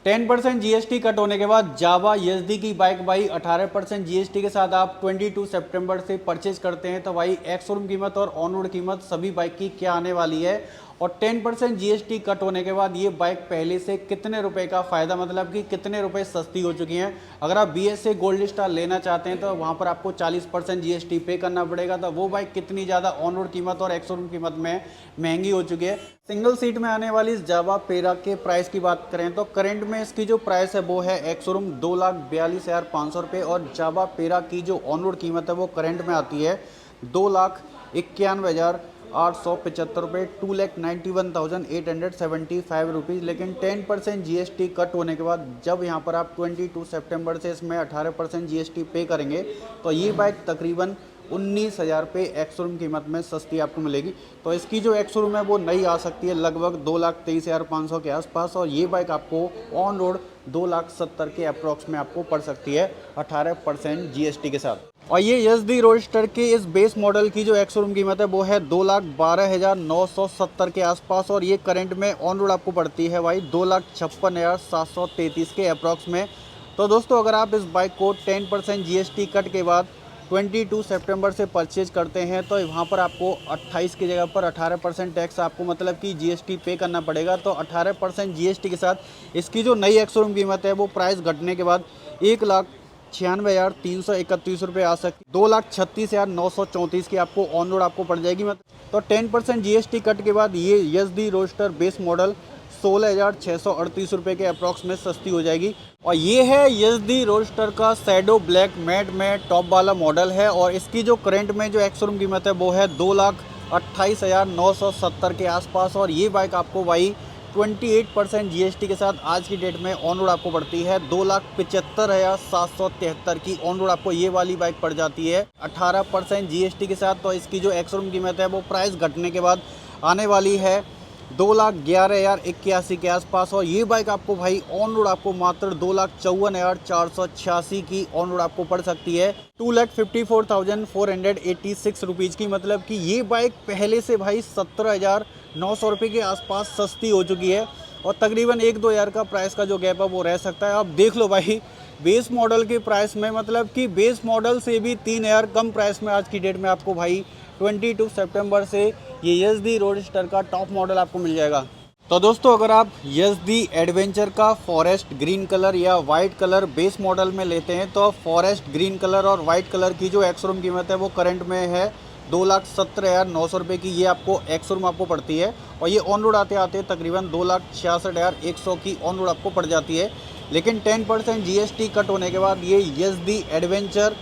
10% GST cut होने के बाद जावा एसडी की बाइक भाई 18% जीएसटी के साथ आप 22 सितंबर से परचेज करते हैं तो भाई एक्स शोरूम कीमत और ऑन रोड कीमत सभी बाइक की क्या आने वाली है। और 10% जीएसटी कट होने के बाद ये बाइक पहले से कितने रुपए का फ़ायदा, मतलब कि कितने रुपए सस्ती हो चुकी हैं। अगर आप बीएसए गोल्ड स्टार लेना चाहते हैं तो वहाँ पर आपको 40% जीएसटी पे करना पड़ेगा। तो वो बाइक कितनी ज़्यादा ऑन रोड कीमत और एक्स शोरूम कीमत में महंगी हो चुकी है। सिंगल सीट में आने वाली इस जावा पेरा के प्राइस की बात करें तो करंट में इसकी जो प्राइस है वो है एक्स शोरूम 2,42,500 रुपये और जावा पेरा की जो ऑन रोड कीमत है वो करंट में आती है 2,91,875 रुपये, 2,91,875 रुपीज़। लेकिन 10% जीएसटी कट होने के बाद जब यहाँ पर आप 22 सितंबर से इसमें 18% जीएसटी पे करेंगे तो ये बाइक तकरीबन 19,000 रुपये एक्स शोरूम कीमत में सस्ती आपको मिलेगी। तो इसकी जो एक्स शोरूम है वो नई आ सकती है लगभग 2,23,500 के आसपास और ये बाइक आपको ऑन रोड 2,70,000 के अप्रॉक्स में आपको पड़ सकती है 18% जीएसटी के साथ। और ये एसडी रोडस्टर के इस बेस मॉडल की जो एक्स शोरूम कीमत है वो है 2,12,970 के आसपास और ये करंट में ऑन रोड आपको पड़ती है भाई 2,56,733 के अप्रॉक्स में। तो दोस्तों अगर आप इस बाइक को 10% जीएसटी कट के बाद 22 सितंबर से परचेज करते हैं तो वहाँ पर आपको 28 की जगह पर 18% टैक्स आपको मतलब कि जीएसटी पे करना पड़ेगा। तो 18% जीएसटी के साथ इसकी जो नई एक्स शोरूम कीमत है वो प्राइस घटने के बाद 1,96,331 रुपये आ सकती, 2,36,934 की आपको ऑन रोड आपको पड़ जाएगी। तो 10% जीएसटी कट के बाद ये एसडी रोडस्टर बेस मॉडल 16,638 रुपये के अप्रॉक्स में सस्ती हो जाएगी। और ये है एसडी रोडस्टर का शैडो ब्लैक मैट में टॉप वाला मॉडल है और इसकी जो करंट में जो एक्स शोरूम कीमत है वो है 2,28,970 के आसपास और ये बाइक आपको भाई 28% जीएसटी के साथ आज की डेट में ऑन रोड आपको पड़ती है 2,75,773 की ऑन रोड आपको ये वाली बाइक पड़ जाती है 18% जीएसटी के साथ। तो इसकी जो एक्स शोरूम कीमत है वो प्राइस घटने के बाद आने वाली है 2,11,081 के आसपास और ये बाइक आपको भाई ऑन रोड आपको मात्र 2,54,486 की ऑन रोड आपको पड़ सकती है 2,54,486 रुपीज़ की। मतलब कि ये बाइक पहले से भाई 17,900 रुपये के आसपास सस्ती हो चुकी है और तकरीबन 1-2 हज़ार का प्राइस का जो गैप है वो रह सकता है। आप देख लो भाई बेस मॉडल के प्राइस में, मतलब कि बेस मॉडल से भी 3,000 कम प्राइस में आज की डेट में आपको भाई 22 सितंबर से ये एसडी रोडस्टर का टॉप मॉडल आपको मिल जाएगा। तो दोस्तों अगर आप एसडी एडवेंचर का फॉरेस्ट ग्रीन कलर या वाइट कलर बेस मॉडल में लेते हैं तो फॉरेस्ट ग्रीन कलर और वाइट कलर की जो एक्स शोरूम कीमत है वो करंट में है 2,17,900 रुपये की। ये आपको एक्स शोरूम आपको पड़ती है और ये ऑन रोड आते आते तकरीबन 2,66,100 की ऑन रोड आपको पड़ जाती है। लेकिन 10% जीएसटी कट होने के बाद ये एसडी एडवेंचर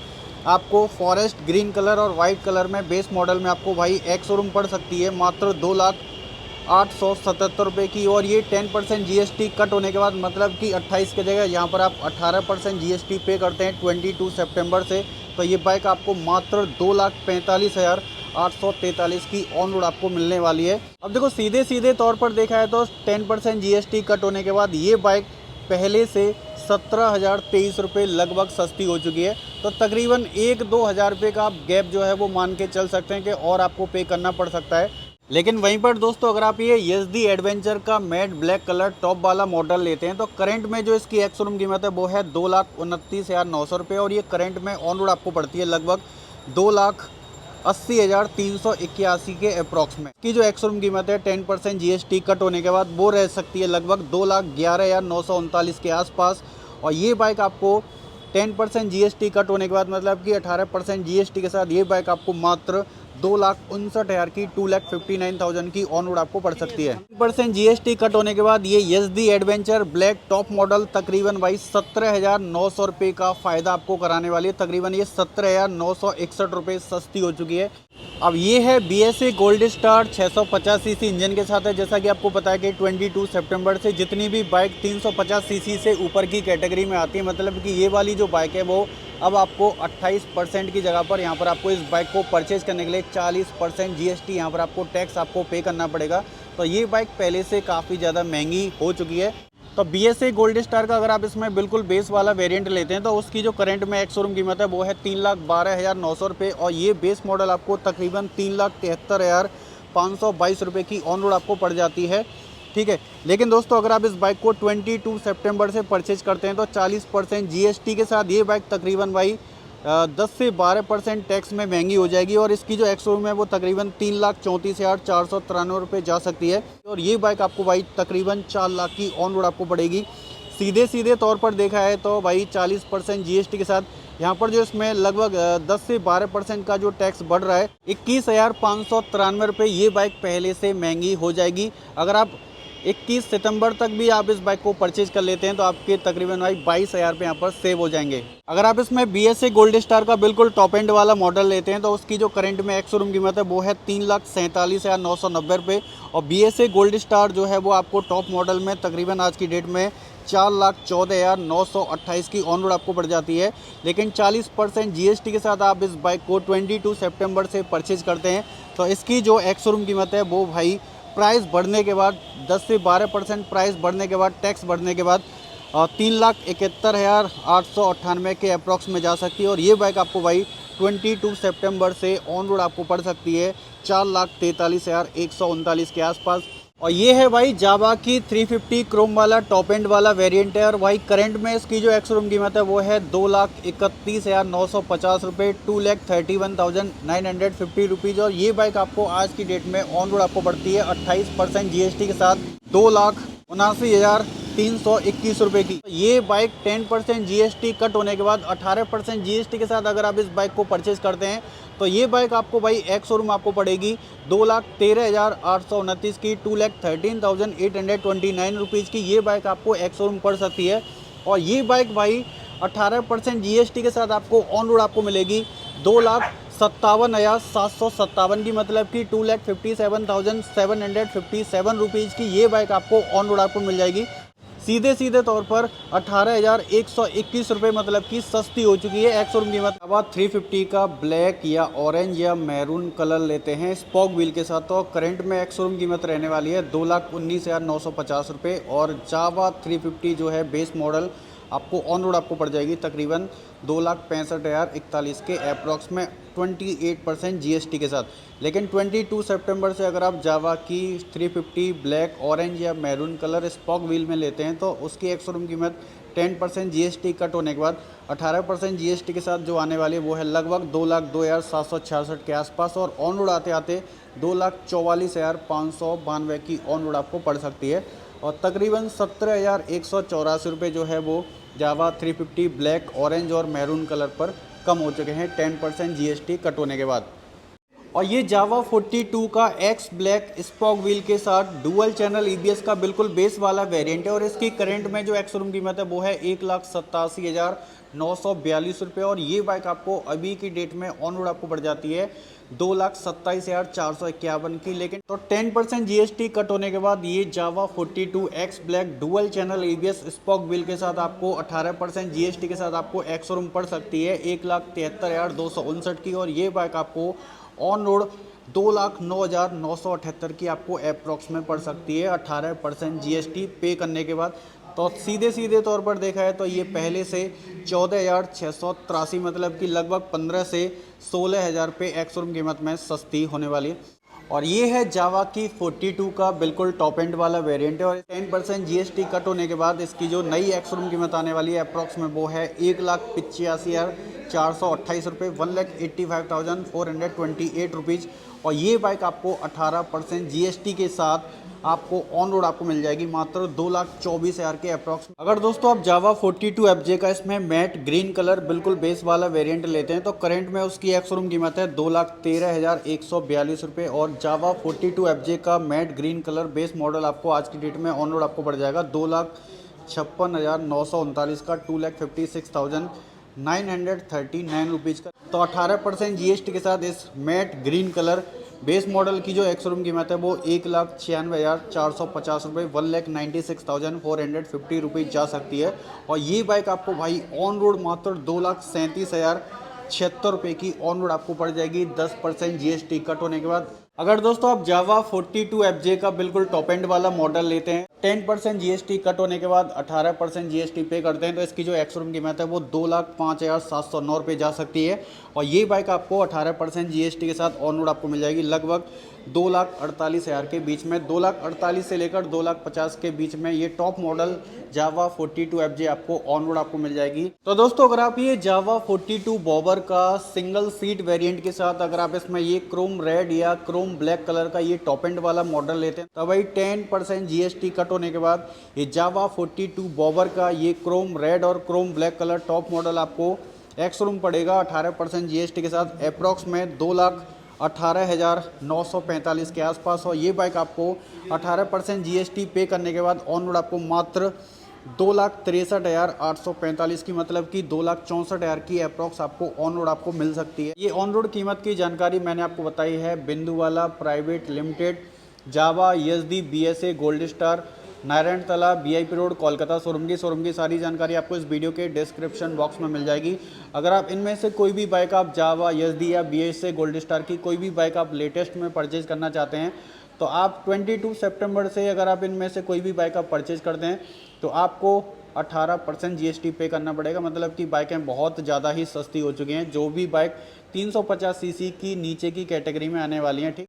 आपको फॉरेस्ट ग्रीन कलर और वाइट कलर में बेस मॉडल में आपको भाई एक्स शोरूम पड़ सकती है मात्र 2,08,77 रुपये की। और ये 10% जीएसटी कट होने के बाद मतलब कि 28 की जगह यहाँ पर आप 18% जीएसटी पे करते हैं 22 सितंबर से तो ये बाइक आपको मात्र 2,45,843 की ऑन रोड आपको मिलने वाली है। अब देखो सीधे तौर पर देखा है तो 10% जीएसटी कट होने के बाद ये बाइक पहले से 17,023 रुपये लगभग सस्ती हो चुकी है। तो तकरीबन 1-2 हज़ार रुपये का आप गैप जो है वो मान के चल सकते हैं कि और आपको पे करना पड़ सकता है। लेकिन वहीं पर दोस्तों अगर आप ये एसडी एडवेंचर का मैट ब्लैक कलर टॉप वाला मॉडल लेते हैं तो करंट में जो इसकी एक्स शोरूम कीमत है वो है 2,29,900 रुपये और ये करंट में ऑन रोड आपको पड़ती है लगभग 2,80,381 के अप्रॉक्स में। की जो एक्स शोरूम कीमत है 10% जीएसटी कट होने के बाद वो रह सकती है लगभग 2,11,939 के आसपास। और ये बाइक आपको 10% जीएसटी कट होने के बाद मतलब कि 18% जीएसटी के साथ ये बाइक आपको मात्र 2,59,000 की 2,59,000 की ऑन रोड आपको पड़ सकती है। 10% जीएसटी कट होने के बाद ये SD adventure black top model तकरीबन भाई 17,900 रुपये का फ़ायदा आपको कराने वाली है। तकरीबन ये 17,961 रुपये सस्ती हो चुकी है। अब ये है BSA Gold star 650 CC engine के साथ है। जैसा कि आपको पता है कि 22 सितंबर से जितनी भी बाइक 350 सीसी से ऊपर की कैटेगरी में आती है, मतलब कि ये वाली जो बाइक है वो अब आपको 28% की जगह पर यहाँ पर आपको इस बाइक को परचेज करने के लिए 40% जीएसटी यहाँ पर आपको टैक्स आपको पे करना पड़ेगा। तो ये बाइक पहले से काफ़ी ज़्यादा महंगी हो चुकी है। तो बीएसए गोल्ड स्टार का अगर आप इसमें बिल्कुल बेस वाला वेरिएंट लेते हैं तो उसकी जो करंट में एक्स शोरूम कीमत है वो है 3,12,900 रुपये और ये बेस मॉडल आपको तकरीबन 3,73,522 रुपये की ऑन रोड आपको पड़ जाती है ठीक है। लेकिन दोस्तों अगर आप इस बाइक को 22 सितंबर से परचेज करते हैं तो 40% जीएसटी के साथ ये बाइक तकरीबन भाई 10 से 12% टैक्स में महंगी हो जाएगी और इसकी जो एक्स शोरूम है वो तकरीबन 3,34,493 रुपये जा सकती है। और ये बाइक आपको भाई तकरीबन 4 लाख की ऑन रोड आपको पड़ेगी। सीधे सीधे तौर पर देखा है तो भाई 40% जीएसटी के साथ यहाँ पर जो इसमें लगभग 10 से 12% का जो टैक्स बढ़ रहा है 21,593 रुपये ये बाइक पहले से महंगी हो जाएगी। अगर आप 21 सितंबर तक भी आप इस बाइक को परचेज कर लेते हैं तो आपके तकरीबन भाई 22,000 रुपये यहाँ पर सेव हो जाएंगे। अगर आप इसमें BSA गोल्ड स्टार का बिल्कुल टॉप एंड वाला मॉडल लेते हैं तो उसकी जो करंट में एक्स शोरूम कीमत है वो है 3,47,990 रुपये और BSA गोल्ड स्टार जो है वो आपको टॉप मॉडल में तकरीबन आज की डेट में 4,14,928 की ऑन रोड आपको पड़ जाती है। लेकिन 40% जीएसटी के साथ आप इस बाइक को 22 सितंबर से परचेज करते हैं तो इसकी जो एक्स शोरूम कीमत है वो भाई प्राइस बढ़ने के बाद 10 से 12% प्राइस बढ़ने के बाद टैक्स बढ़ने के बाद 3,71,898 के अप्रॉक्स में जा सकती है। और ये बाइक आपको भाई 22 सितंबर से ऑन रोड आपको पड़ सकती है 4,43,139 के आसपास। और ये है भाई जावा की 350 क्रोम वाला टॉप एंड वाला वेरिएंट है और भाई करंट में इसकी जो एक्स शोरूम कीमत है वो है 2,31,950 रुपये 2,31,950 रुपीज़। और ये बाइक आपको आज की डेट में ऑन रोड आपको पड़ती है 28% जीएसटी के साथ 2,79,321 रुपये की। ये बाइक 10% जीएसटी कट होने के बाद 18% जीएसटी के साथ अगर आप इस बाइक को परचेज करते हैं तो ये बाइक आपको भाई एक्स शोरूम आपको पड़ेगी 2,13,829 की 2,13,829 रुपीज़ की। ये बाइक आपको एक्स शोरूम पड़ सकती है। और ये बाइक भाई 18% जीएसटी के साथ आपको ऑन रोड आपको मिलेगी 2,57,757 की, मतलब कि 2,57,757 रुपीज़ की। ये बाइक आपको ऑन रोड आपको मिल जाएगी सीधे सीधे तौर पर 18,121 रुपये, मतलब कि सस्ती हो चुकी है एक्स शोरूम कीमत। अब आप 350 का ब्लैक या ऑरेंज या मैरून कलर लेते हैं स्पॉक व्हील के साथ तो करंट में एक्स शोरूम कीमत रहने वाली है 2,19,950 रुपये। और जावा 350 जो है बेस मॉडल आपको ऑन रोड आपको पड़ जाएगी तकरीबन 2,65,041 के अप्रॉक्स में 28% जीएसटी के साथ। लेकिन 22 सितंबर से अगर आप जावा की 350 ब्लैक ऑरेंज या मैरून कलर स्पॉक व्हील में लेते हैं तो उसकी एक्स शोरूम कीमत 10% जीएसटी कट होने के बाद 18% जीएसटी के साथ जो आने वाली है वो है लगभग 2,02,766 के आसपास। और ऑन रोड आते आते 2,44,592 की ऑन रोड आपको पड़ सकती है। और तकरीबन 17,184 रुपये जो है वो जावा 350 ब्लैक ऑरेंज और मैरून कलर पर कम हो चुके हैं 10% जीएसटी कट होने के बाद। और ये जावा 42 का एक्स ब्लैक स्पॉक व्हील के साथ डुअल चैनल ईबीएस का बिल्कुल बेस वाला वेरिएंट है और इसकी करंट में जो एक्स शोरूम कीमत है वो है 1,87,942 रुपये। और ये बाइक आपको अभी की डेट में ऑन रोड आपको पड़ जाती है 2,27,451 की। लेकिन तो 10% जीएसटी कट होने के बाद ये जावा 42 x black dual channel EBS spoke wheel के साथ आपको 18% जीएसटी के साथ आपको एक्स शोरूम पड़ सकती है 1,73,259 की। और ये बाइक आपको ऑन रोड 2,09,978 की आपको अप्रॉक्स में पड़ सकती है 18% जीएसटी पे करने के बाद। तो सीधे सीधे तौर पर देखा है तो ये पहले से 14,683, मतलब कि लगभग 15 से 16,000 रुपये एक्स शोरूम कीमत में सस्ती होने वाली है। और ये है जावा की 42 का बिल्कुल टॉप एंड वाला वेरिएंट है और 10% जीएसटी कट होने के बाद इसकी जो नई एक्स शोरूम कीमत आने वाली है अप्रॉक्स में वो है 1,85,428 रुपये 1,85,428 रुपीज़। और ये बाइक आपको 18% जीएसटी के साथ आपको ऑन रोड आपको मिल जाएगी मात्र 2,24,000 के अप्रॉक्स। अगर दोस्तों आप जावा 42 FJ का इसमें मैट ग्रीन कलर बिल्कुल बेस वाला वेरिएंट लेते हैं तो करंट में उसकी एक्स शोरूम कीमत है 2,13,142 रुपये। और जावा 42 FJ का mat green colour base model आपको आज की डेट में ऑन रोड आपको पड़ जाएगा 2,56,939 का 2,56,939 रुपीज़ का। तो 18% जीएसटी के साथ इस mat green colour base model की जो एक्स शोरूम कीमत है वो 1,96,450 रुपये 1,96,450 रुपये जा सकती है। और ये बाइक आपको भाई ऑन रोड मात्र 2,37,076 रुपये की ऑन रोड आपको पड़ जाएगी 10% जीएसटी कट होने के बाद। अगर दोस्तों आप जावा 42 FJ का बिल्कुल टॉप एंड वाला मॉडल लेते हैं, 10% जीएसटी कट होने के बाद 18% जीएसटी पे करते हैं, तो इसकी जो एक्स-शोरूम कीमत है वो 2,05,709 जा सकती है। और ये बाइक आपको 18% जीएसटी के साथ ऑन रोड आपको मिल जाएगी लगभग 2,48,000 के बीच में। 2,48,000 से लेकर 2,50,000 के बीच में ये टॉप मॉडल जावा 42 FJ आपको ऑन रोड आपको मिल जाएगी। तो दोस्तों अगर आप ये जावा 42 बॉबर का सिंगल सीट वेरिएंट के साथ अगर आप इसमें ये क्रोम रेड या क्रोम ब्लैक कलर का ये टॉप एंड वाला मॉडल लेते हैं, तो भाई 10% जीएसटी कट होने के बाद ये जावा 42 बॉबर का ये क्रोम रेड और Chrome black colour top model आपको एक्स-शोरूम पड़ेगा 18% जीएसटी के साथ अप्रॉक्स में 2,18,945 के आसपास। और ये बाइक आपको 18% जीएसटी पे करने के बाद ऑन रोड आपको मात्र 2,63,845 की, मतलब कि 2,64,000 की अप्रॉक्स आपको ऑन रोड आपको मिल सकती है। ये ऑन रोड कीमत की जानकारी मैंने आपको बताई है Binduwala private limited, Jawa SD BSA Gold Star, Narayantala VIP road Kolkata showroom की सारी जानकारी आपको इस वीडियो के डिस्क्रिप्शन बॉक्स में मिल जाएगी। अगर आप इनमें से कोई भी बाइक आप जावा एसडी या बीएसए गोल्ड स्टार की कोई भी बाइक आप लेटेस्ट में परचेज करना चाहते हैं, तो आप 22 सितंबर से अगर आप इनमें से कोई भी बाइक आप परचेज करते हैं तो आपको 18% जीएसटी पे करना पड़ेगा। मतलब कि बाइकें बहुत ज़्यादा ही सस्ती हो चुकी हैं, जो भी बाइक 350 सीसी की नीचे की कैटेगरी में आने वाली हैं, ठीक।